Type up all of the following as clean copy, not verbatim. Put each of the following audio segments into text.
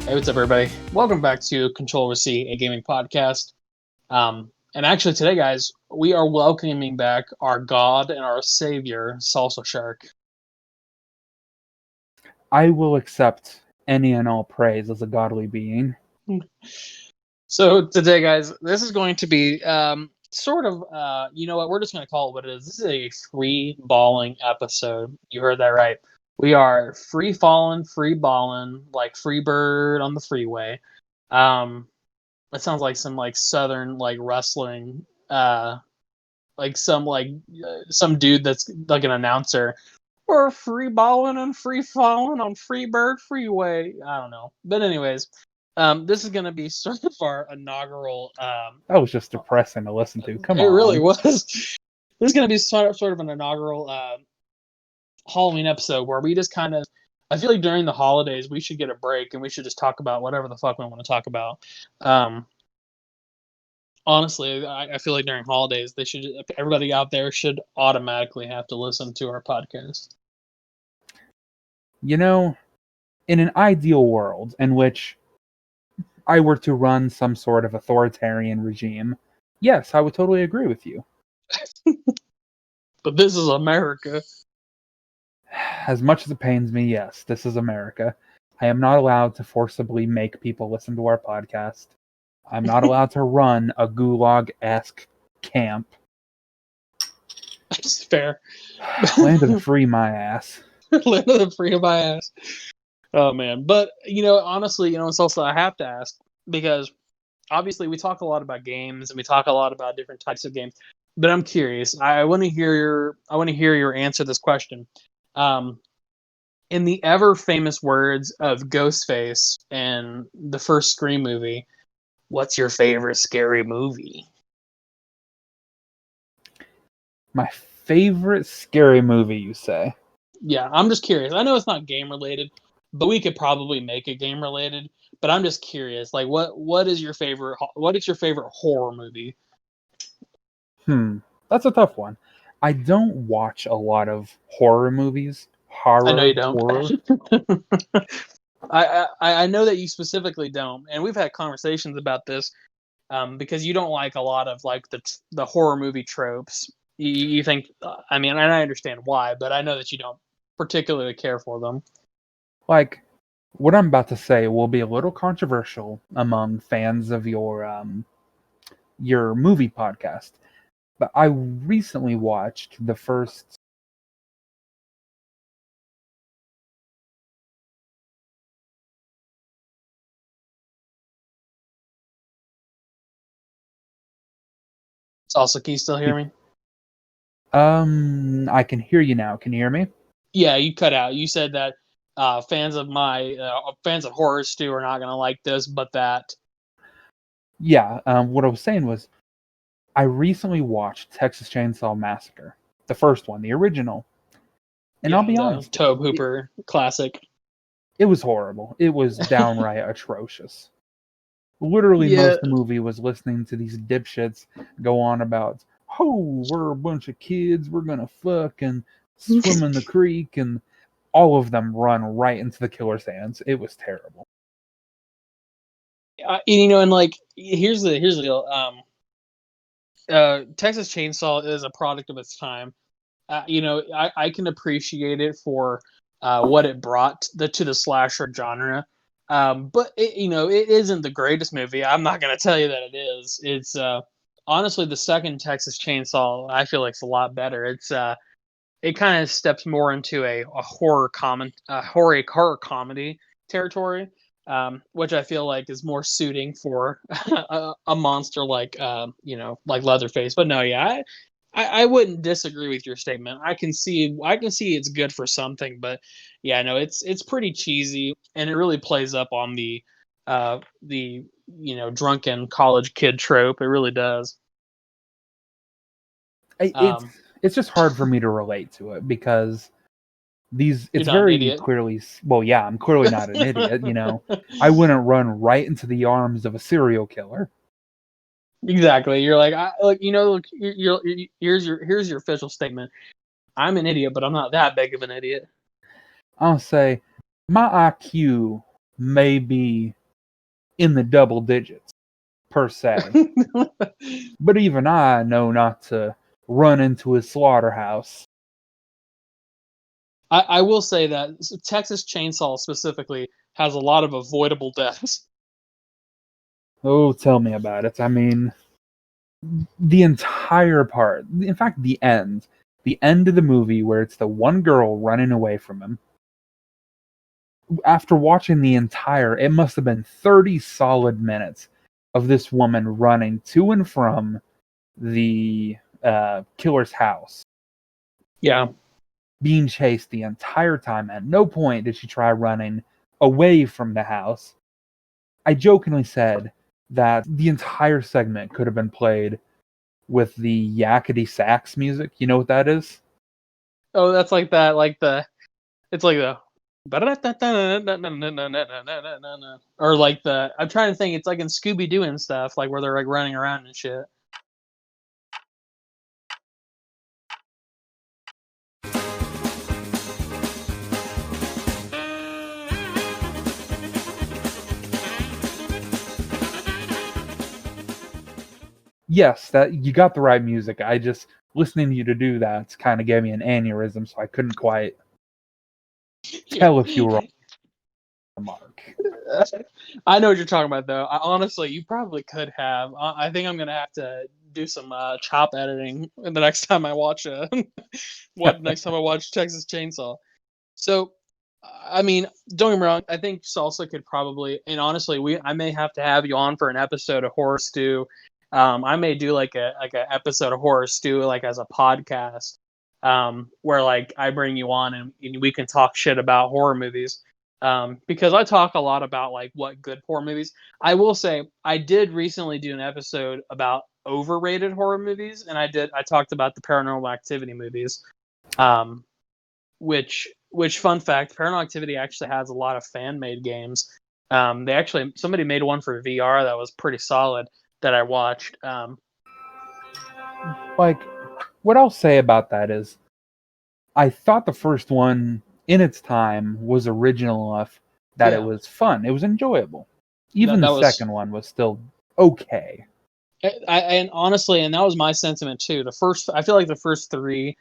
Hey, what's up, everybody? Welcome back to Ctrl, a gaming podcast. And actually, today, guys, we are welcoming back our God and our Savior, Salsa Shark. I will accept any and all praise as a godly being. So today, guys, this is going to be sort of, you know what? We're just going to call it what it is. This is a free balling episode. You heard that right. We are free falling, free balling, like free bird on the freeway. That sounds like some southern wrestling, some dude that's like an announcer. We're free balling and free falling on Freebird Freeway. I don't know, but anyways, this is gonna be sort of our inaugural. That was just depressing to listen to. Come on. It really was. This is gonna be sort of an inaugural Halloween episode where we just kind of. I feel like during the holidays we should get a break and we should just talk about whatever the fuck we want to talk about. Honestly, I feel like during holidays everybody out there should automatically have to listen to our podcast. You know, in an ideal world in which I were to run some sort of authoritarian regime, yes, I would totally agree with you. But this is America. As much as it pains me, yes, this is America. I am not allowed to forcibly make people listen to our podcast. I'm not allowed to run a gulag-esque camp. That's fair. Land of the free, my ass. Land of the free, my ass. Oh, man. But, honestly, it's also I have to ask, because obviously we talk a lot about games and we talk a lot about different types of games. But I'm curious. I want to hear your answer to this question. In the ever famous words of Ghostface in the first Scream movie, what's your favorite scary movie? My favorite scary movie, you say? Yeah, I'm just curious. I know it's not game related, but we could probably make it game related. But I'm just curious, like, what is your favorite horror movie? That's a tough one. I don't watch a lot of horror movies. I know you don't. Horror. I know that you specifically don't, and we've had conversations about this because you don't like a lot of like the horror movie tropes. You think, I mean, and I understand why, but I know that you don't particularly care for them. Like, what I'm about to say will be a little controversial among fans of your movie podcast, but I recently watched the first. Salsa, can you still hear me? I can hear you now. Can you hear me? Yeah, you cut out. You said that fans of Horror Stew are not going to like this, but that. Yeah. What I was saying was, I recently watched Texas Chainsaw Massacre, the first one, the original, and I'll be honest, Tobe Hooper classic. It was horrible. It was downright atrocious. Literally, most of the movie was listening to these dipshits go on about, oh, we're a bunch of kids, we're gonna fuck and swim in the creek, and all of them run right into the killer's hands. It was terrible. And like, here's the deal. Texas Chainsaw is a product of its time. I can appreciate it for what it brought to the slasher genre. But it isn't the greatest movie. I'm not going to tell you that it is. It's honestly the second Texas Chainsaw. I feel like it's a lot better. It's it kind of steps more into a horror comedy territory, which I feel like is more suiting for a monster like like Leatherface. But no, yeah, I wouldn't disagree with your statement. I can see it's good for something, but yeah, no, it's pretty cheesy, and it really plays up on the drunken college kid trope. It really does. It's just hard for me to relate to it because it's very clearly. Well, yeah, I'm clearly not an idiot. I wouldn't run right into the arms of a serial killer. Exactly. You're like, here's your official statement. I'm an idiot, but I'm not that big of an idiot. I'll say my IQ may be in the double digits, per se. But even I know not to run into a slaughterhouse. I will say that Texas Chainsaw specifically has a lot of avoidable deaths. Oh, tell me about it. I mean, the entire part, in fact, the end of the movie where it's the one girl running away from him. After watching the entire, it must have been 30 solid minutes of this woman running to and from the killer's house. Yeah. Being chased the entire time. At no point did she try running away from the house. I jokingly said that the entire segment could have been played with the yakety sax music. You know what that is? Oh, that's like that, it's like the or like I'm trying to think, it's like in Scooby-Doo and stuff, like where they're like running around and shit. Yes, that you got the right music. I just listening to you to do that kind of gave me an aneurysm, so I couldn't quite tell if you were on the mark. I know what you're talking about, though. Honestly, you probably could have. I think I'm gonna have to do some chop editing the next time I watch next time I watch Texas Chainsaw. So, I mean, don't get me wrong. I think Salsa could probably, and honestly, I may have to have you on for an episode of Horror Stew. I may do like a episode of Horror Stew like as a podcast, where like I bring you on and we can talk shit about horror movies. Because I talk a lot about like what good horror movies. I will say I did recently do an episode about overrated horror movies, and I talked about the Paranormal Activity movies. Which fun fact, Paranormal Activity actually has a lot of fan made games. Somebody made one for VR that was pretty solid that I watched. Like, what I'll say about that is, I thought the first one, in its time, was original enough that it was fun. It was enjoyable. Even the second one was still okay. And honestly, and that was my sentiment too. I feel like the first three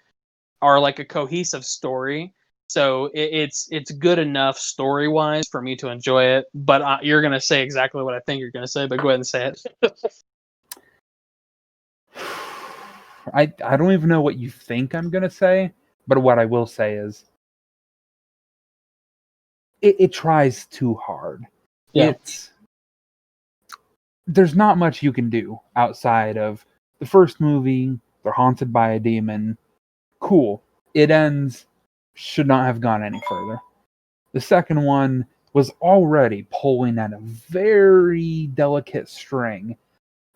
are like a cohesive story, so it's good enough story wise for me to enjoy it. But you're gonna say exactly what I think you're gonna say. But go ahead and say it. I don't even know what you think I'm gonna say, but what I will say is, it tries too hard. Yeah. There's not much you can do outside of the first movie. They're haunted by a demon. Cool. It ends. Should not have gone any further. The second one was already pulling at a very delicate string,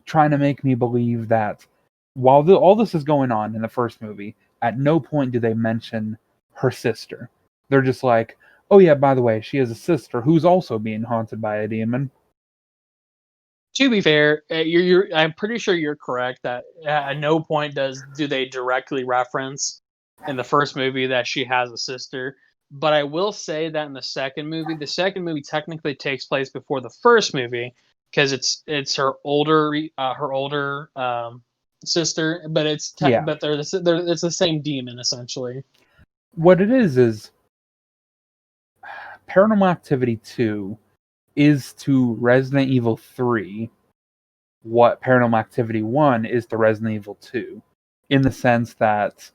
trying to make me believe that while all this is going on in the first movie, at no point do they mention her sister. They're just like, oh yeah, by the way, she has a sister who's also being haunted by a demon. To be fair, I'm pretty sure you're correct that at no point do they directly reference in the first movie that she has a sister. But I will say that in the second movie technically takes place before the first movie because it's her older sister, but it's the same demon essentially. What it is Paranormal Activity 2 is to Resident Evil 3 what Paranormal Activity 1 is to Resident Evil 2, in the sense that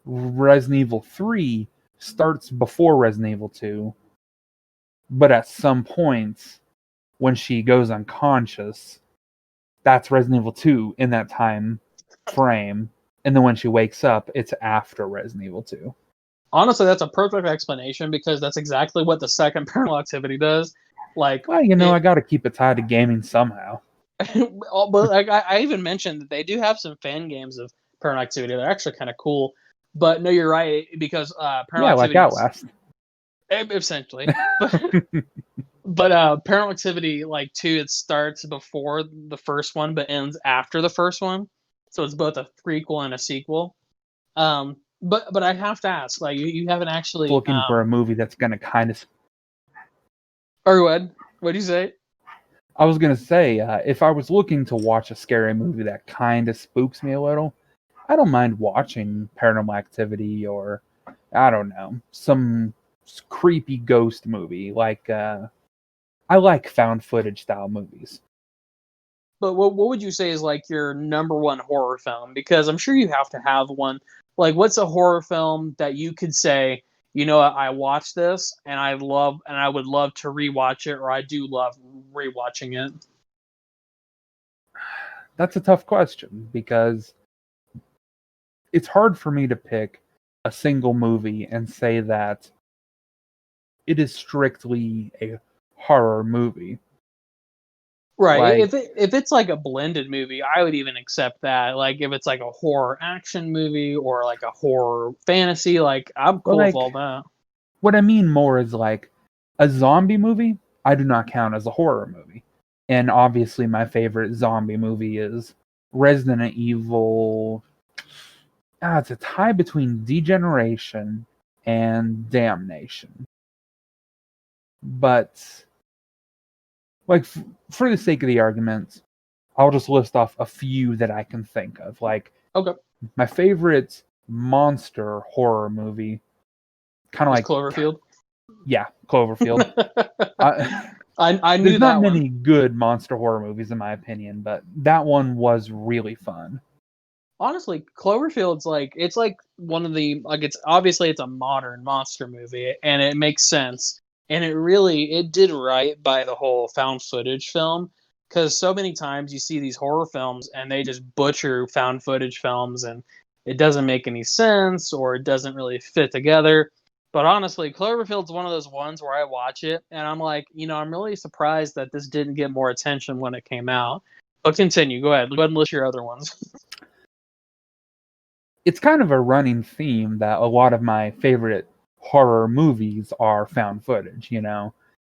Resident Evil 3 starts before Resident Evil 2, but at some point when she goes unconscious, that's Resident Evil 2 in that time frame, and then when she wakes up, it's after Resident Evil 2. Honestly, that's a perfect explanation because that's exactly what the second Paranormal Activity does. Like, well, I got to keep it tied to gaming somehow. But like, I even mentioned that they do have some fan games of Paranormal Activity. They're actually kind of cool. But no, you're right because Paranormal Activity, like Outlast, essentially. But Paranormal Activity like 2, it starts before the first one but ends after the first one, so it's both a prequel and a sequel. But I have to ask, like, you haven't actually looking for a movie that's going to kind of. Or what? What do you say? I was gonna say, if I was looking to watch a scary movie that kind of spooks me a little, I don't mind watching Paranormal Activity or I don't know some creepy ghost movie. Like I like found footage style movies. But what would you say is like your number one horror film? Because I'm sure you have to have one. Like, what's a horror film that you could say, you know, I watched this and I would love to rewatch it, or I do love rewatching it. That's a tough question because it's hard for me to pick a single movie and say that it is strictly a horror movie. Right. Like, If it's like a blended movie, I would even accept that. Like if it's like a horror action movie or like a horror fantasy, like I'm but cool with all like that. what I mean more is like a zombie movie. I do not count as a horror movie, and obviously my favorite zombie movie is Resident Evil. It's a tie between Degeneration and Damnation, but like for the sake of the argument, I'll just list off a few that I can think of. Like Okay. my favorite monster horror movie, kind of Is like Cloverfield. yeah, Cloverfield. I, I there's knew not that one. many good monster horror movies in my opinion, but that one was really fun. Honestly, Cloverfield's like it's like one of the like it's obviously it's a modern monster movie and it makes sense. And it did right by the whole found footage film because so many times you see these horror films and they just butcher found footage films and it doesn't make any sense or it doesn't really fit together. But honestly, Cloverfield's one of those ones where I watch it and I'm like, you know, I'm really surprised that this didn't get more attention when it came out. But continue. Go ahead. Go ahead and list your other ones. It's kind of a running theme that a lot of my favorite horror movies are found footage, you know.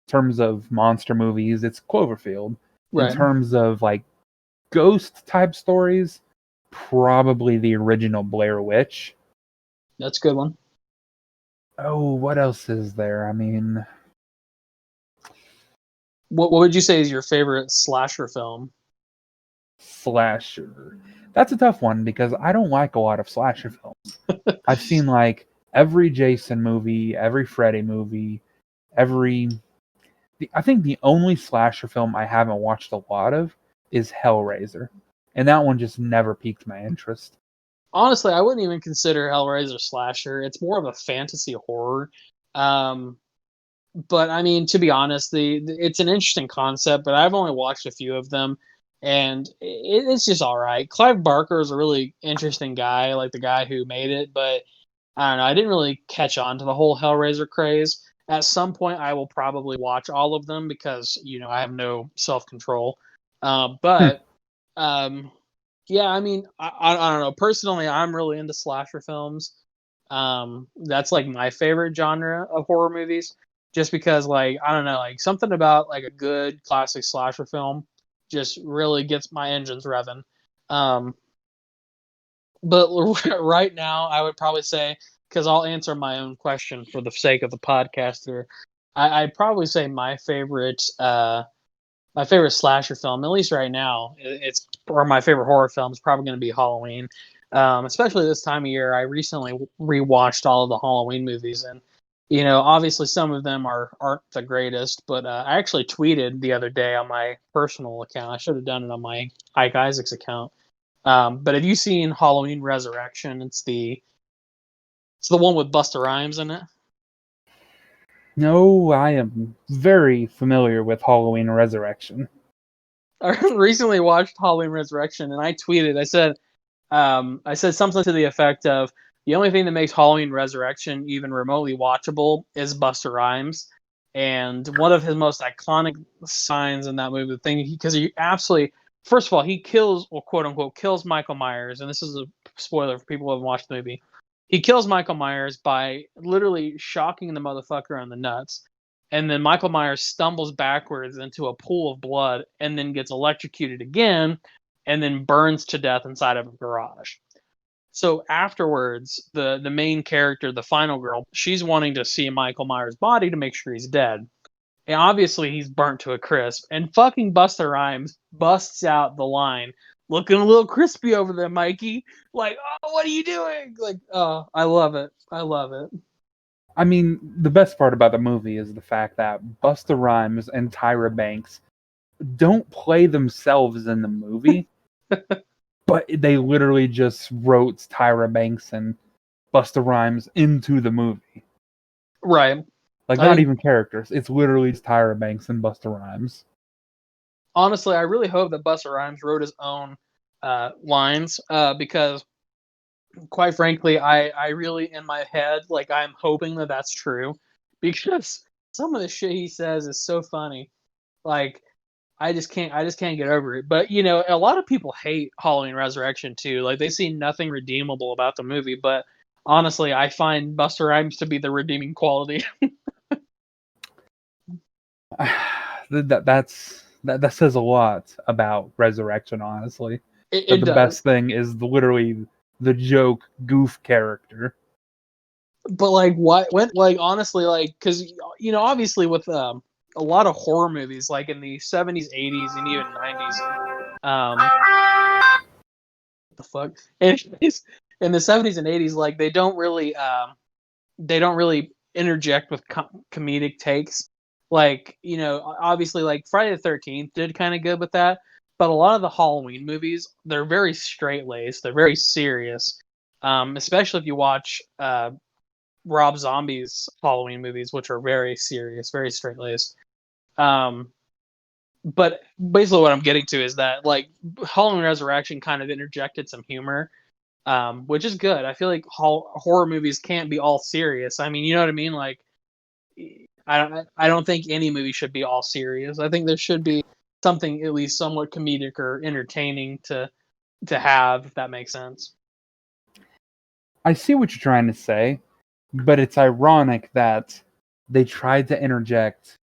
In terms of monster movies, it's Cloverfield. In Right. terms of like ghost type stories, probably the original Blair Witch. That's a good one. Oh, what else is there? I mean, What would you say is your favorite slasher film? slasher. That's a tough one because I don't like a lot of slasher films. I've seen like every Jason movie, every Freddy movie, every. I think the only slasher film I haven't watched a lot of is Hellraiser, and that one just never piqued my interest. Honestly, I wouldn't even consider Hellraiser slasher. It's more of a fantasy horror. Um, but I mean, to be honest, it's an interesting concept. But I've only watched a few of them, and it's just all right. Clive Barker is a really interesting guy, like the guy who made it. But I don't know. I didn't really catch on to the whole Hellraiser craze. At some point, I will probably watch all of them because you know I have no self control. Hmm. But um, yeah, I mean, I don't know. Personally, I'm really into slasher films. That's like my favorite genre of horror movies, just because like I don't know, like something about like a good classic slasher film just really gets my engines revving. Um, but right now, I would probably say because I'll answer my own question for the sake of the podcast here. I'd probably say my favorite slasher film, at least right now, it's or my favorite horror film is probably going to be Halloween. Especially this time of year, I recently rewatched all of the Halloween movies, and you know, obviously some of them aren't the greatest, but I actually tweeted the other day on my personal account. I should have done it on my Ike Isaacs account. But have you seen Halloween Resurrection? It's the one with Busta Rhymes in it. No, I am very familiar with Halloween Resurrection. I recently watched Halloween Resurrection, and I tweeted. I said something to the effect of the only thing that makes Halloween Resurrection even remotely watchable is Busta Rhymes, and one of his most iconic signs in that movie, the thing because he absolutely first of all he kills or quote unquote kills Michael Myers, and this is a spoiler for people who haven't watched the movie. He kills Michael Myers by literally shocking the motherfucker on the nuts. And then Michael Myers stumbles backwards into a pool of blood and then gets electrocuted again and then burns to death inside of a garage. So afterwards, the main character, the final girl, she's wanting to see Michael Myers' body to make sure he's dead. And obviously he's burnt to a crisp. And fucking Busta Rhymes busts out the line, looking a little crispy over there, Mikey. Like, oh, what are you doing? Like, oh, I love it. I love it. I mean, the best part about the movie is the fact that Busta Rhymes and Tyra Banks don't play themselves in the movie, but they literally just wrote Tyra Banks and Busta Rhymes into the movie. Right. Like, not even characters. It's literally Tyra Banks and Busta Rhymes. Honestly, I really hope that Busta Rhymes wrote his own lines because, quite frankly, I really, in my head, like, I'm hoping that that's true because some of the shit he says is so funny. Like, I just can't get over it. But a lot of people hate Halloween Resurrection too. Like, they see nothing redeemable about the movie. But honestly, I find Busta Rhymes to be the redeeming quality. That says a lot about Resurrection, honestly. It The does. best thing is literally the joke goof character. But like, what? When? Like, honestly, like, because obviously with a lot of horror movies, like in the 70s, 80s, and even 90s, what the fuck? Anyways, in the 70s and 80s, like, they don't really interject with comedic takes. Like, obviously, like Friday the 13th did kind of good with that, but a lot of the Halloween movies, they're very straight laced, they're very serious. Especially if you watch Rob Zombie's Halloween movies, which are very serious, very straight laced. But basically, what I'm getting to is that, like, Halloween Resurrection kind of interjected some humor, which is good. I feel like horror movies can't be all serious. I mean, you know what I mean? Like, I don't think any movie should be all serious. I think there should be something at least somewhat comedic or entertaining to have, if that makes sense. I see what you're trying to say, but it's ironic that they tried to interject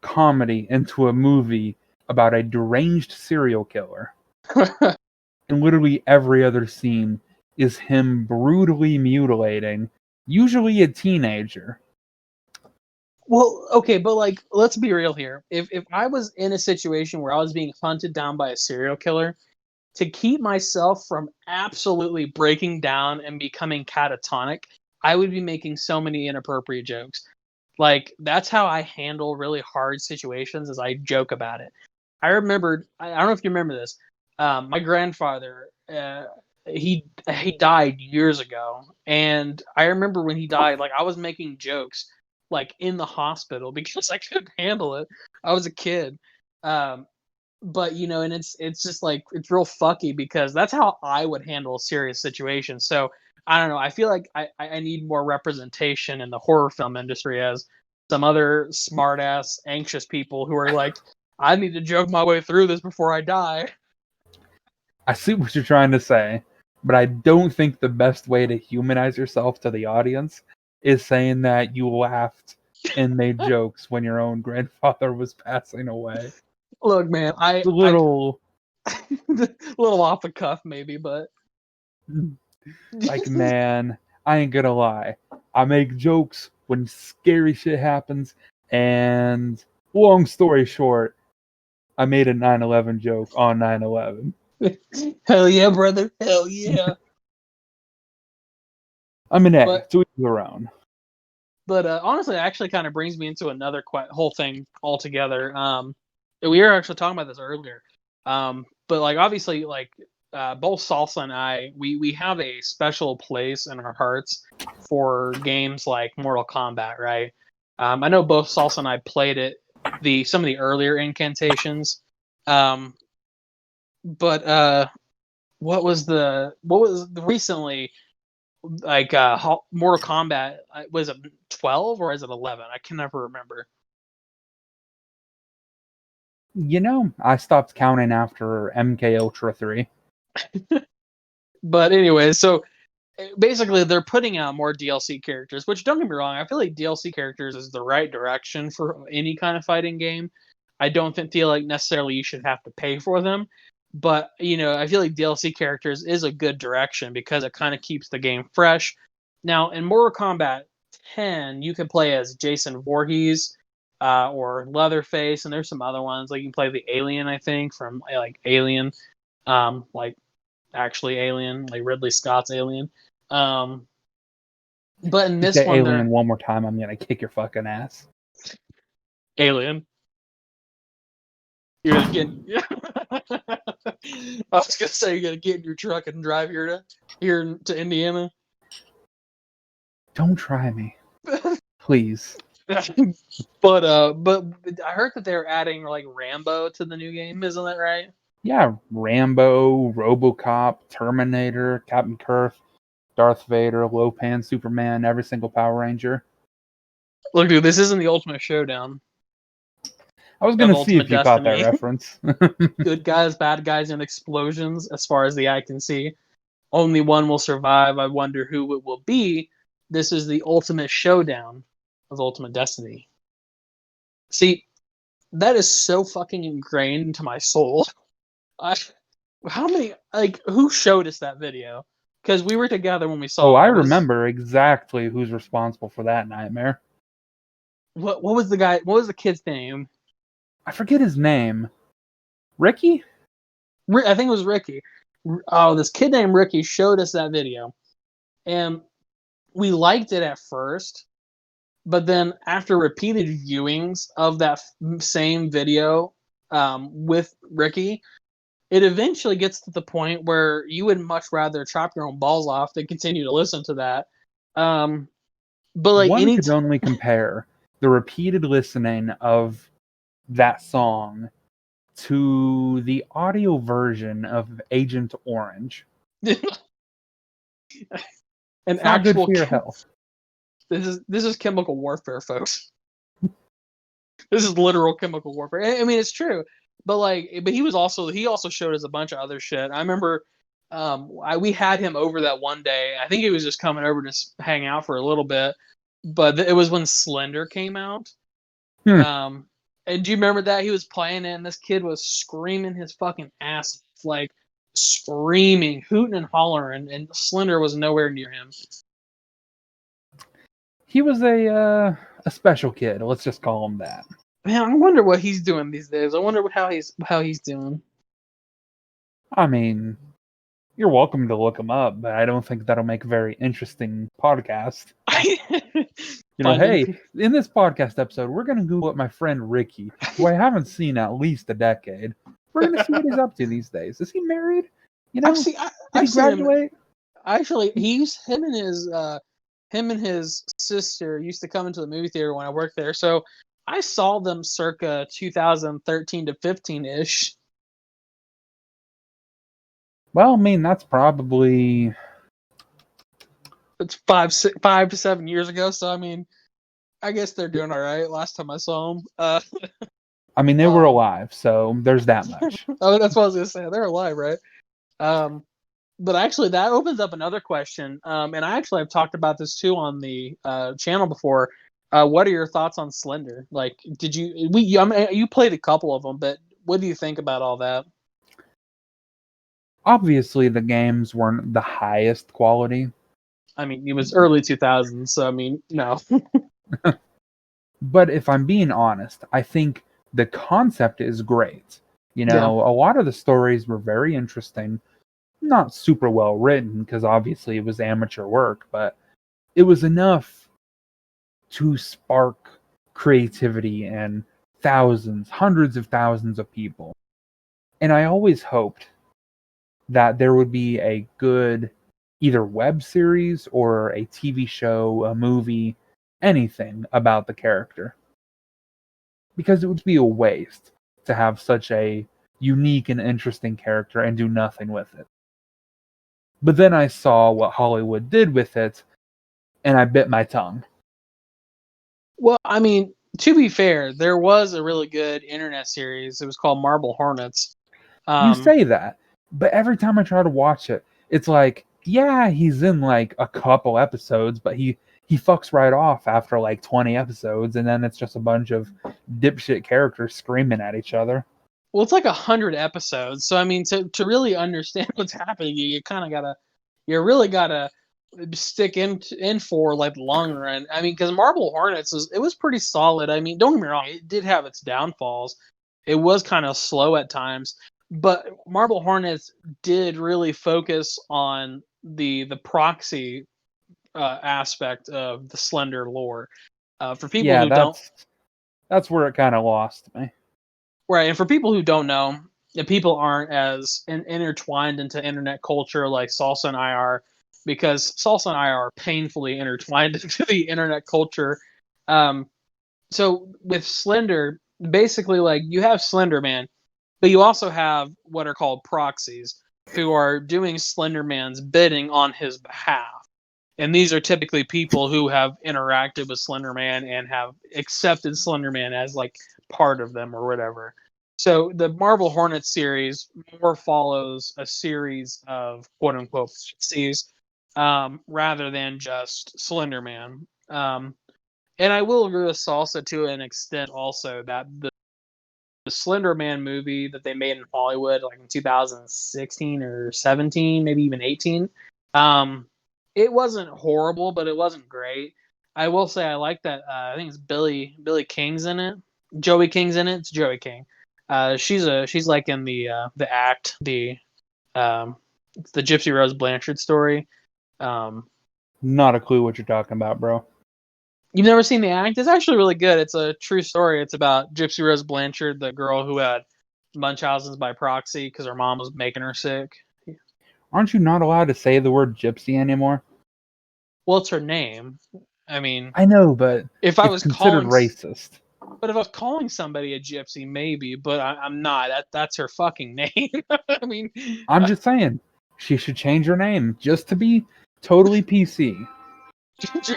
comedy into a movie about a deranged serial killer. And literally every other scene is him brutally mutilating, usually a teenager. Well, okay, but like, let's be real here. If I was in a situation where I was being hunted down by a serial killer, to keep myself from absolutely breaking down and becoming catatonic, I would be making so many inappropriate jokes. Like, that's how I handle really hard situations, is I joke about it. I remembered, I don't know if you remember this. My grandfather, he died years ago, and I remember when he died, like, I was making jokes like in the hospital because I couldn't handle it. I was a kid. But and it's just like, it's real fucky because that's how I would handle a serious situation. So I don't know. I feel like I need more representation in the horror film industry, as some other smart ass anxious people who are like, I need to joke my way through this before I die. I see what you're trying to say, but I don't think the best way to humanize yourself to the audience is saying that you laughed and made jokes when your own grandfather was passing away. Look, man, It's a little a little off the cuff maybe, but like, man, I ain't gonna lie. I make jokes when scary shit happens, and long story short, I made a 9/11 joke on 9/11. hell yeah, brother, hell yeah. I'm an A, But to each their own. honestly, it actually kind of brings me into another whole thing altogether. We were actually talking about this earlier. But like, obviously, like, both Salsa and I, we have a special place in our hearts for games like Mortal Kombat, right? I know both Salsa and I played it, some of the earlier incantations. But what was recently, like, Mortal Kombat, was it 12 or is it 11? I can never remember. I stopped counting after MK Ultra 3. But anyway, so basically they're putting out more DLC characters, which, don't get me wrong, I feel like DLC characters is the right direction for any kind of fighting game. I don't feel like necessarily you should have to pay for them, but I feel like DLC characters is a good direction because it kind of keeps the game fresh. Now, in Mortal Kombat 10, you can play as Jason Voorhees, or Leatherface, and there's some other ones. Like you can play the Alien, I think, from like Alien, like actually Alien, like Ridley Scott's Alien. But in You this say one, Alien they're one more time, I'm gonna kick your fucking ass. Alien. You're gonna get. I was gonna say you're gonna get in your truck and drive here to Indiana. Don't try me, please. But I heard that they're adding like Rambo to the new game. Isn't that right? Yeah, Rambo, RoboCop, Terminator, Captain Kirk, Darth Vader, Lopan, Superman, every single Power Ranger. Look, dude, this isn't the Ultimate Showdown I was of gonna see Ultimate if you caught that Destiny. reference. Good guys, bad guys, and explosions. As far as the eye can see, only one will survive. I wonder who it will be. This is the Ultimate Showdown of Ultimate Destiny. See, that is so fucking ingrained into my soul. How many, like, who showed us that video? Because we were together when we Oh, saw I it. remember exactly who's responsible for that nightmare. What was the guy? What was the kid's name? I forget his name. Ricky? I think it was Ricky. Oh, this kid named Ricky showed us that video, and we liked it at first, but then after repeated viewings of that same video with Ricky, it eventually gets to the point where you would much rather chop your own balls off than continue to listen to that. But like One could only compare the repeated listening of that song to the audio version of Agent Orange. an It's not good actual for your health. this is chemical warfare, folks. This is literal chemical warfare. I mean, it's true, but he also showed us a bunch of other shit. I remember, we had him over that one day. I think he was just coming over to hang out for a little bit, but it was when Slender came out. And do you remember that he was playing it, and this kid was screaming his fucking ass, like screaming, hooting and hollering, and Slender was nowhere near him. He was a special kid. Let's just call him that. Man, I wonder what he's doing these days. I wonder how he's doing. I mean, you're welcome to look him up, but I don't think that'll make a very interesting podcast. Hey, in this podcast episode, we're going to Google up my friend Ricky, who I haven't seen in at least a decade. We're going to see what he's up to these days. Is he married? Did he graduate? Actually, him and his sister used to come into the movie theater when I worked there. So I saw them circa 2013 to 15-ish. Well, I mean, that's probably... It's 5 to 7 years ago, so I mean, I guess they're doing all right. Last time I saw them, I mean, they were alive, so there's that much. Oh, that's what I was gonna say. They're alive, right? But actually, that opens up another question. And I actually have talked about this too on the channel before. What are your thoughts on Slender? Like, you played a couple of them, but what do you think about all that? Obviously, the games weren't the highest quality. I mean, it was early 2000s, so I mean, no. But if I'm being honest, I think the concept is great. A lot of the stories were very interesting. Not super well written, because obviously it was amateur work, but it was enough to spark creativity in thousands, hundreds of thousands of people. And I always hoped that there would be a good either web series or a TV show, a movie, anything about the character. Because it would be a waste to have such a unique and interesting character and do nothing with it. But then I saw what Hollywood did with it, and I bit my tongue. Well, I mean, to be fair, there was a really good internet series. It was called Marble Hornets. You say that, but every time I try to watch it, it's like, yeah, he's in like a couple episodes, but he fucks right off after like 20 episodes, and then it's just a bunch of dipshit characters screaming at each other. Well, it's like 100 episodes, so I mean, to really understand what's happening, you really gotta stick in for like the long run. I mean, because Marble Hornets was pretty solid. I mean, don't get me wrong, it did have its downfalls. It was kind of slow at times, but Marble Hornets did really focus on the proxy aspect of the Slender lore. For people Yeah, who don't, that's where it kind of lost me. right, and for people who don't know, if people aren't as intertwined into internet culture like Salsa and I are, because Salsa and I are painfully intertwined into the internet culture. Um, so with Slender, basically, like you have Slender Man, but you also have what are called proxies, who are doing Slender Man's bidding on his behalf. And these are typically people who have interacted with Slender Man and have accepted Slender Man as like part of them or whatever. So the Marble Hornets series more follows a series of quote unquote proxies rather than just Slender Man. And I will agree with Salsa to an extent also that the Slender Man movie that they made in Hollywood, like in 2016 or 17, maybe even 18, it wasn't horrible, but it wasn't great. I will say I like that. I think it's Billy King's in it. Joey King's in it. It's Joey King. She's like in the act it's the Gypsy Rose Blanchard story. Not a clue what you're talking about, bro. You've never seen the act? It's actually really good. It's a true story. It's about Gypsy Rose Blanchard, the girl who had Munchausen's by proxy because her mom was making her sick. Aren't you not allowed to say the word gypsy anymore? Well, it's her name. I mean, I know, but if I it's was considered calling, racist. but if I was calling somebody a gypsy, maybe. But I'm not. That's her fucking name. I mean, I'm just saying, she should change her name just to be totally PC.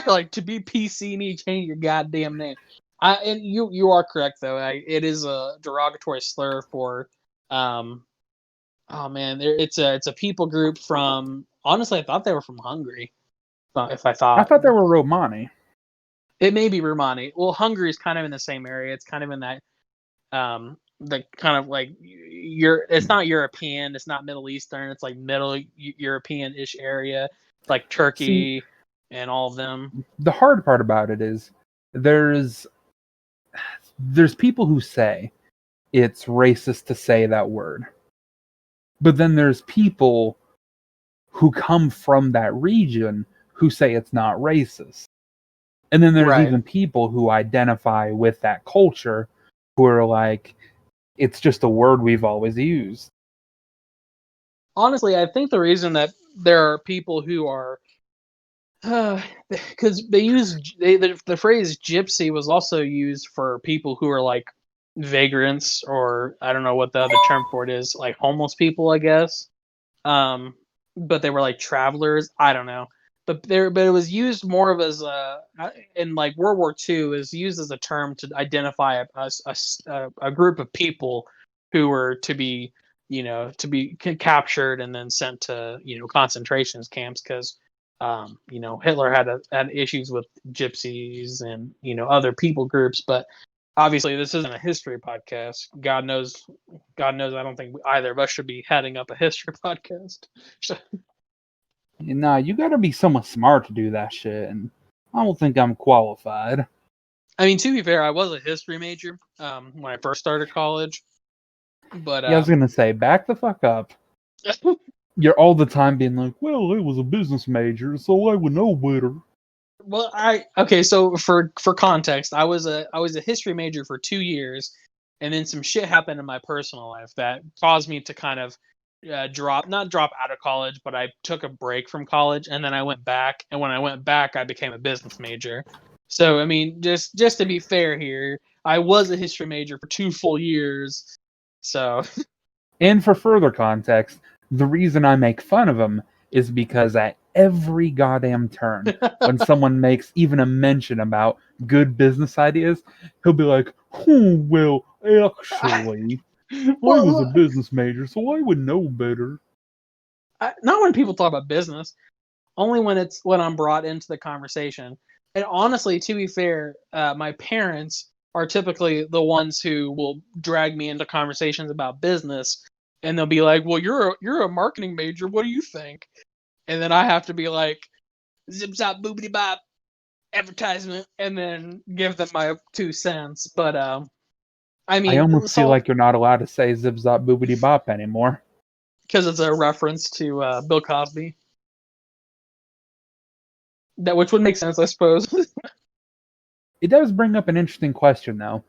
like to be PC, you need to change your goddamn name. And you are correct though. It is a derogatory slur for, oh man, it's a people group from. Honestly, I thought they were from Hungary. If I I thought thought they were Romani. it may be Romani. Well, Hungary is kind of in the same area. It's kind of in that the kind of like it's not European, it's not Middle Eastern, it's like Middle European-ish area, like See, Turkey and all of them. the hard part about it is there's people who say it's racist to say that word. But then there's people who come from that region who say it's not racist. And then there's Right. even people who identify with that culture who are like, it's just a word we've always used. Honestly, I think the reason that there are people who are because the phrase gypsy was also used for people who are like vagrants, or I don't know what the other term for it is, like homeless people, I guess. Um, but they were like travelers. I don't know, but it was used more of as in like World War II is used as a term to identify a group of people who were to be captured and then sent to concentration camps because Hitler had issues with gypsies and other people groups, but obviously this isn't a history podcast. God knows, I don't think either of us should be heading up a history podcast. Nah, you gotta be somewhat smart to do that shit, and I don't think I'm qualified. I mean, to be fair, I was a history major when I first started college, but Yeah, I was gonna say, back the fuck up. You're all the time being like, well, it was a business major, so I would know better. well, okay. So for context, I was a history major for 2 years, and then some shit happened in my personal life that caused me to kind of not drop out of college, but I took a break from college, and then I went back. And when I went back, I became a business major. So I mean, just to be fair here, I was a history major for 2 full years. So And for further context, the reason I make fun of him is because at every goddamn turn, when someone makes even a mention about good business ideas, he'll be like, oh, well, actually, I was a well, business major, so I would know better. not when people talk about business. Only when I'm brought into the conversation. And honestly, to be fair, my parents are typically the ones who will drag me into conversations about business, and they'll be like, "Well, you're a marketing major. What do you think?" And then I have to be like, zip zop boobity bop advertisement, and then give them my 2 cents. But I I mean, almost feel like you're not allowed to say zip zop boobity bop anymore. because it's a reference to Bill Cosby. Which would make sense, I suppose. It does bring up an interesting question, though.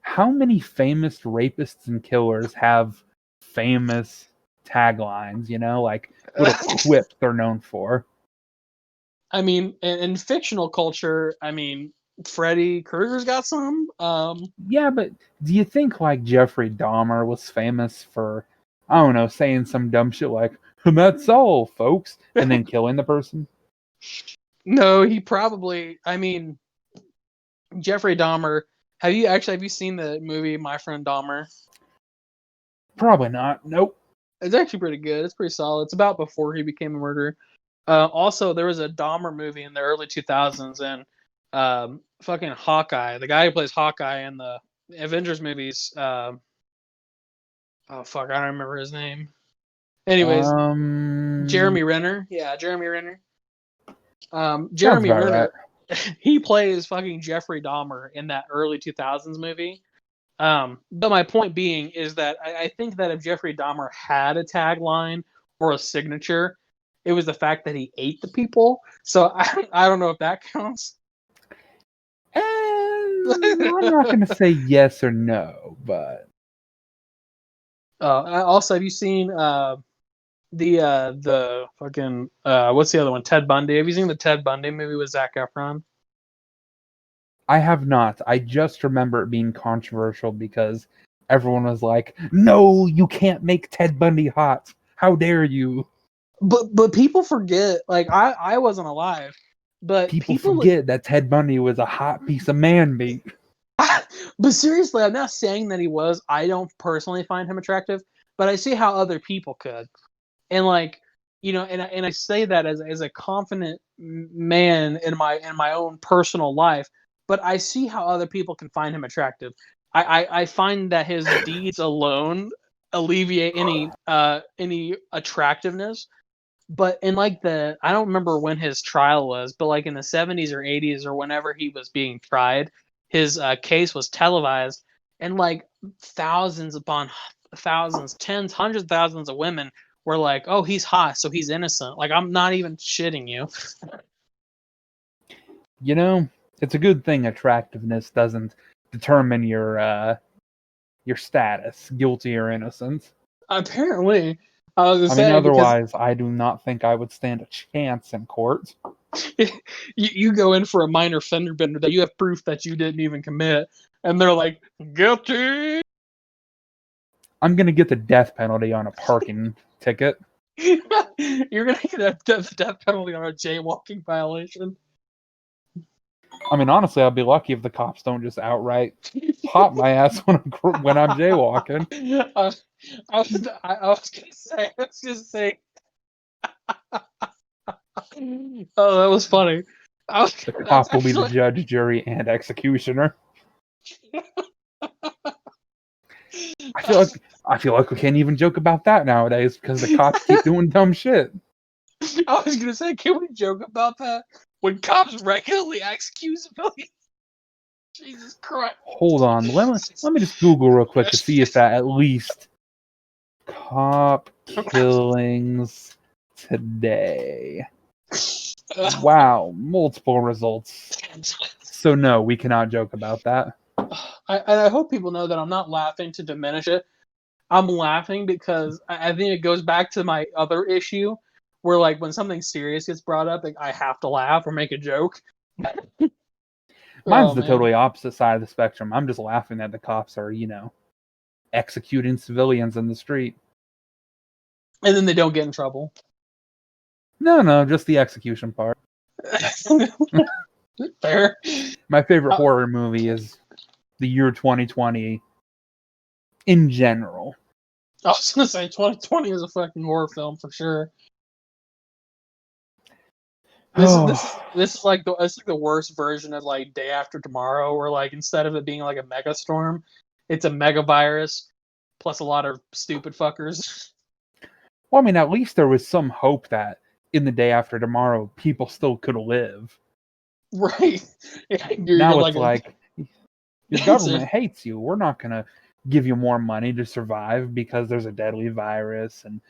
How many famous rapists and killers have famous taglines, like little quips they're known for? I mean, in fictional culture, I mean, Freddy Krueger's got some. Yeah, but do you think like Jeffrey Dahmer was famous for, I don't know, saying some dumb shit like, that's all, folks, and then killing the person? No, he probably. I mean, Jeffrey Dahmer. Have you seen the movie My Friend Dahmer? Probably not. Nope. It's actually pretty good. It's pretty solid. It's about before he became a murderer. Also, there was a Dahmer movie in the early 2000s, and fucking Hawkeye, the guy who plays Hawkeye in the Avengers movies. Oh fuck, I don't remember his name. Anyways, Jeremy Renner. Yeah, Jeremy Renner. Sounds Jeremy about Renner. right. He plays fucking Jeffrey Dahmer in that early 2000s movie. But my point being is that I think that if Jeffrey Dahmer had a tagline or a signature, it was the fact that he ate the people. So I don't know if that counts. I'm not going to say yes or no, but Also, have you seen the fucking what's the other one? Ted Bundy. Have you seen the Ted Bundy movie with Zac Efron? I have not. I just remember it being controversial because everyone was like, "No, you can't make Ted Bundy hot. How dare you?" But people forget. Like I wasn't alive, but People people. forget that Ted Bundy was a hot piece of man meat. But seriously, I'm not saying that he was. I don't personally find him attractive, but I see how other people could. And like, and I say that as a confident man in my own personal life, but I see how other people can find him attractive. I find that his deeds alone alleviate any attractiveness. But in like I don't remember when his trial was, but like in the 70s or 80s or whenever he was being tried, his case was televised, and like thousands upon thousands, tens, hundreds of thousands of women were like, "Oh, he's hot, so he's innocent." Like, I'm not even shitting you. It's a good thing attractiveness doesn't determine your status, guilty or innocent. Apparently, I was gonna I mean, say because otherwise, I do not think I would stand a chance in court. you go in for a minor fender bender that you have proof that you didn't even commit, and they're like, "Guilty." I'm gonna get the death penalty on a parking ticket. You're gonna get a death penalty on a jaywalking violation. I mean, honestly, I'll be lucky if the cops don't just outright pop my ass when I'm jaywalking. I was gonna say, let's just say, oh, that was funny. The That's cop will be the actually, judge, jury, and executioner. I feel like we can't even joke about that nowadays because the cops keep doing dumb shit. I was gonna say, can we joke about that when cops regularly execute civilians? Jesus Christ! Hold on, let me just Google real quick to see if that at least cop killings today. Wow, multiple results. So no, we cannot joke about that. I hope people know that I'm not laughing to diminish it. I'm laughing because I think it goes back to my other issue, where like when something serious gets brought up, like, I have to laugh or make a joke. Mine's Oh the man! totally opposite side of the spectrum. I'm just laughing that the cops are, executing civilians in the street. And then they don't get in trouble. No, just the execution part. Fair. My favorite horror movie is the year 2020 in general. I was gonna say 2020 is a fucking horror film for sure. This is like the worst version of like Day After Tomorrow, where like instead of it being like a mega storm, it's a mega virus plus a lot of stupid fuckers. Well, I mean, at least there was some hope that in the day after tomorrow, people still could live. Right. Yeah, Now you're it's like your it's a, government hates you. We're not going to give you more money to survive because there's a deadly virus and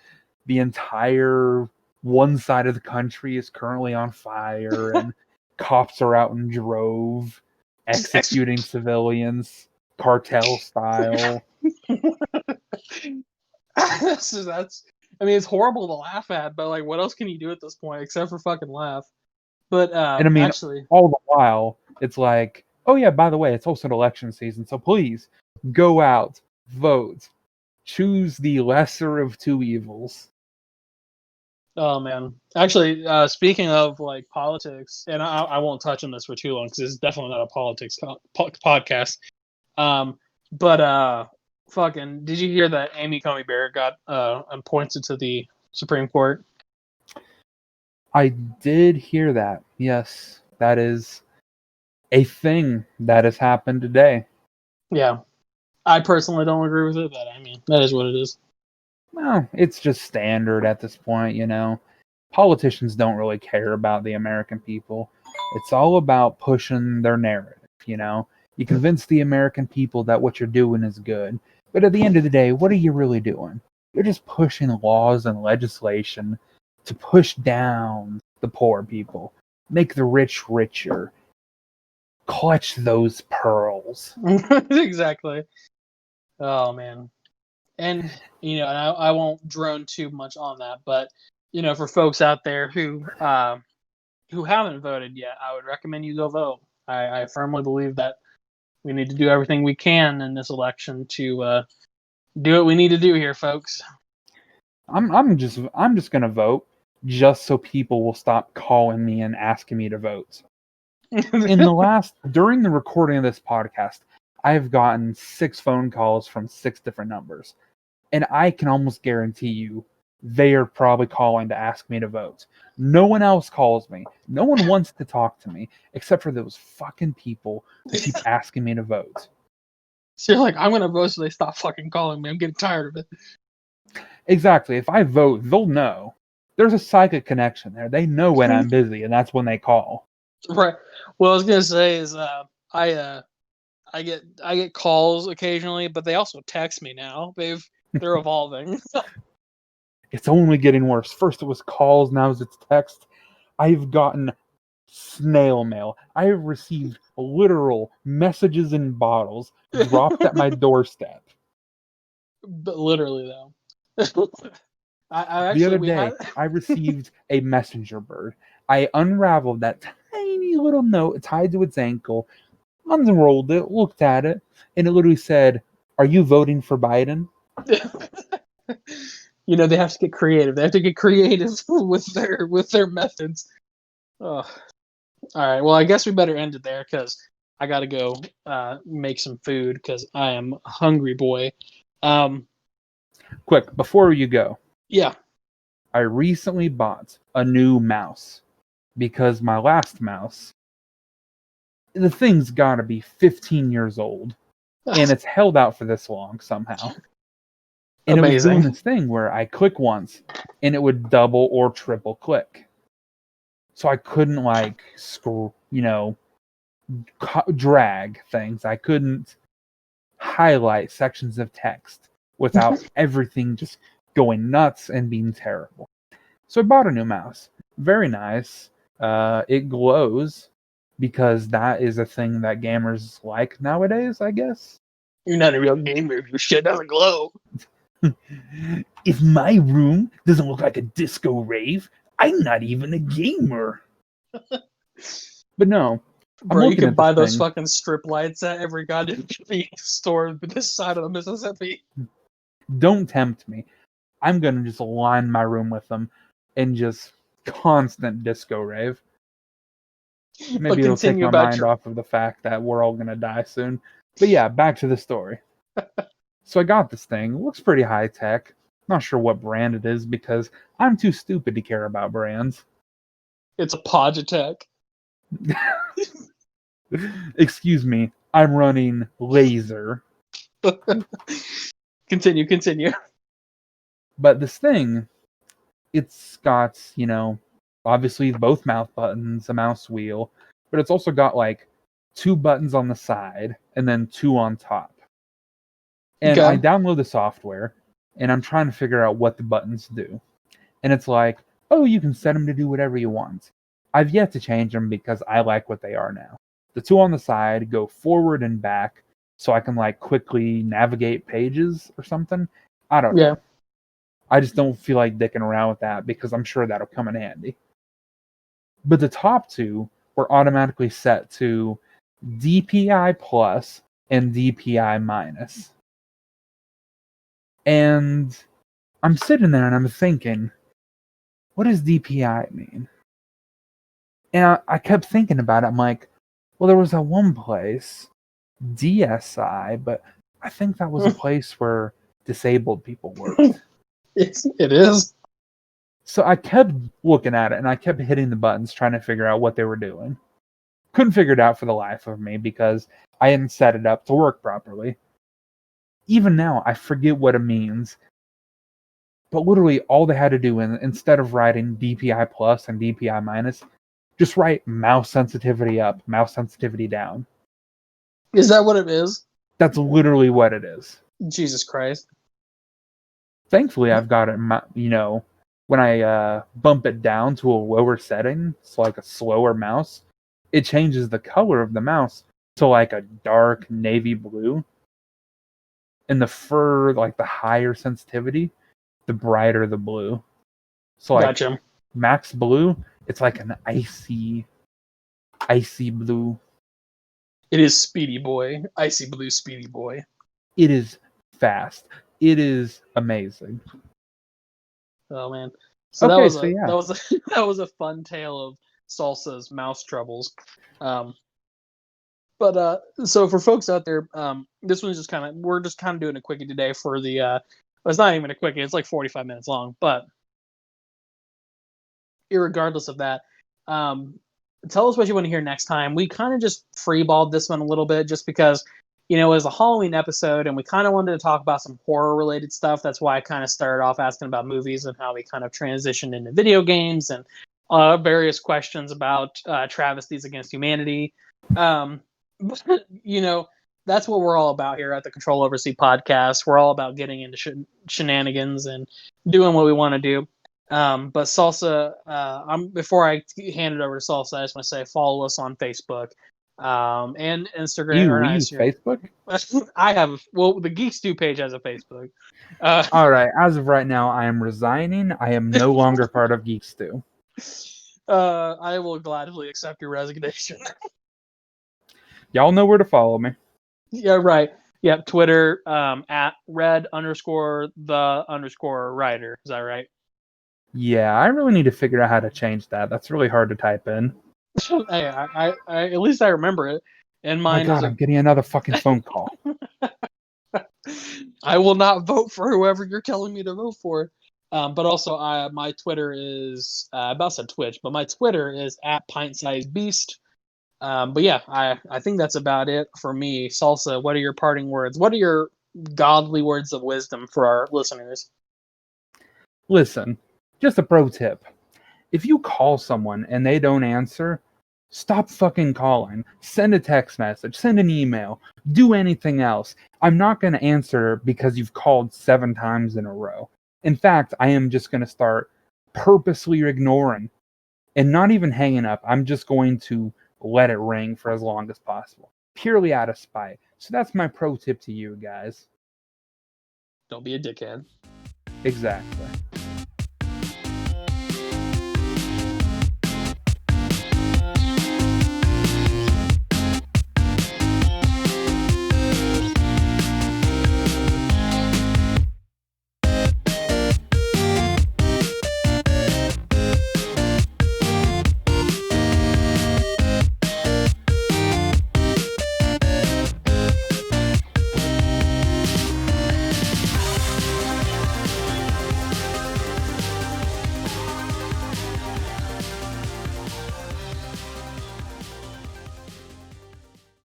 the entire one side of the country is currently on fire and cops are out in drove executing civilians cartel style. that's I mean, it's horrible to laugh at, but like, what else can you do at this point except for fucking laugh? But And I mean, actually, all the while, it's like, oh yeah, by the way, it's also an election season, so please go out, vote, choose the lesser of two evils. oh man, actually, speaking of like politics, and I won't touch on this for too long because it's definitely not a politics podcast. Um, but fucking, did you hear that Amy Coney Barrett got appointed to the Supreme Court? I did hear that. Yes, that is a thing that has happened today. Yeah, I personally don't agree with it, but I mean, that is what it is. Well, it's just standard at this point, you know. Politicians don't really care about the American people. It's all about pushing their narrative, you know. You convince the American people that what you're doing is good. But at the end of the day, what are you really doing? You're just pushing laws and legislation to push down the poor people, make the rich richer, clutch those pearls. Exactly. Oh man. And and I won't drone too much on that, but for folks out there who haven't voted yet, I would recommend you go vote. I firmly believe that we need to do everything we can in this election to do what we need to do here, folks. I'm just gonna vote just so people will stop calling me and asking me to vote. During the recording of this podcast, I've gotten 6 phone calls from 6 different numbers. And I can almost guarantee you they are probably calling to ask me to vote. No one else calls me. No one wants to talk to me except for those fucking people who keep asking me to vote. So you're like, I'm gonna vote so they stop fucking calling me. I'm getting tired of it. Exactly. If I vote, they'll know. There's a psychic connection there. They know when I'm busy, and that's when they call. Right. What I was gonna say is I get calls occasionally, but they also text me now. They're evolving. It's only getting worse. First it was calls, now it's text. I've gotten snail mail. I have received literal messages in bottles dropped at my doorstep. But literally though. I The actually other we had day, I received a messenger bird. I unraveled that tiny little note tied to its ankle, unrolled it, looked at it, and it literally said, "Are you voting for Biden?" they have to get creative. They have to get creative with their methods. Oh. All right. Well, I guess we better end it there because I got to go make some food because I am a hungry boy. Quick, before you go, Yeah. I recently bought a new mouse because my last mouse, the thing's got to be 15 years old, and it's held out for this long somehow. And it was doing Amazing. this thing where I click once, and it would double or triple click. So I couldn't drag things. I couldn't highlight sections of text without everything just going nuts and being terrible. So I bought a new mouse. Very nice. It glows because that is a thing that gamers like nowadays, I guess. You're not a real gamer if your shit doesn't glow. If my room doesn't look like a disco rave, I'm not even a gamer. But no, I'm Bro, you looking can at this buy those thing. fucking strip lights at every goddamn convenience store this side of the Mississippi. Don't tempt me. I'm gonna just line my room with them and just constant disco rave. Maybe it'll take Continue my about mind your. off of the fact that we're all gonna die soon. But yeah, back to the story. So I got this thing. It looks pretty high tech. Not sure what brand it is because I'm too stupid to care about brands. It's a Pogitech. Excuse me, I'm running laser. Continue. But this thing, it's got, obviously both mouth buttons, a mouse wheel, but it's also got like 2 buttons on the side and then 2 on top. And I Okay. download the software and I'm trying to figure out what the buttons do. And it's like, oh, you can set them to do whatever you want. I've yet to change them because I like what they are now. The 2 on the side go forward and back so I can like quickly navigate pages or something. I don't know. I just don't feel like dicking around with that because I'm sure that'll come in handy. But the top 2 were automatically set to DPI plus and DPI minus. And I'm sitting there and I'm thinking, what does DPI mean? And I kept thinking about it. I'm like, well, there was that one place, DSI, but I think that was a place where disabled people worked. It is. So I kept looking at it and I kept hitting the buttons trying to figure out what they were doing. Couldn't figure it out for the life of me because I hadn't set it up to work properly. Even now, I forget what it means. But literally all they had to do, instead of writing DPI plus and DPI minus, just write mouse sensitivity up, mouse sensitivity down. Is that what it is? That's literally what it is. Jesus Christ. Thankfully, I've got it, when I bump it down to a lower setting, it's like a slower mouse, it changes the color of the mouse to like a dark navy blue. And like the higher sensitivity, the brighter the blue. So like Gotcha. max blue, it's like an icy blue. It is Speedy Boy. Icy Blue Speedy Boy. It is fast. It is amazing. Oh man. So Okay, that was a fun tale of Salsa's mouse troubles. But so for folks out there, this one's just we're just kind of doing a quickie today for the it's not even a quickie, it's like 45 minutes long, but irregardless of that, tell us what you want to hear next time. We kind of just freeballed this one a little bit just because, it was a Halloween episode and we kind of wanted to talk about some horror related stuff. That's why I kind of started off asking about movies and how we kind of transitioned into video games and various questions about travesties against humanity. But, that's what we're all about here at the Control Over C podcast. We're all about getting into shenanigans and doing what we want to do. But Salsa, before I hand it over to Salsa, I just want to say follow us on Facebook and Instagram. We use Facebook? I have, the Geek-Stew page has a Facebook. All right, as of right now, I am resigning. I am no longer part of Geek-Stew. I will gladly accept your resignation. Y'all know where to follow me. Yeah, right. Yep, Twitter at red_the_writer. Is that right? Yeah, I really need to figure out how to change that. That's really hard to type in. Hey, I at least I remember it. And mine I'm getting another fucking phone call. I will not vote for whoever you're telling me to vote for. But also, my Twitter is about said Twitch, but my Twitter is at PintSizeBeast. But yeah, I think that's about it for me. Salsa, what are your parting words? What are your godly words of wisdom for our listeners? Listen, just a pro tip. If you call someone and they don't answer, stop fucking calling. Send a text message, send an email, do anything else. I'm not going to answer because you've called 7 times in a row. In fact, I am just going to start purposely ignoring and not even hanging up. I'm just going to let it ring for as long as possible, purely out of spite. So that's my pro tip to you guys. Don't be a dickhead. Exactly.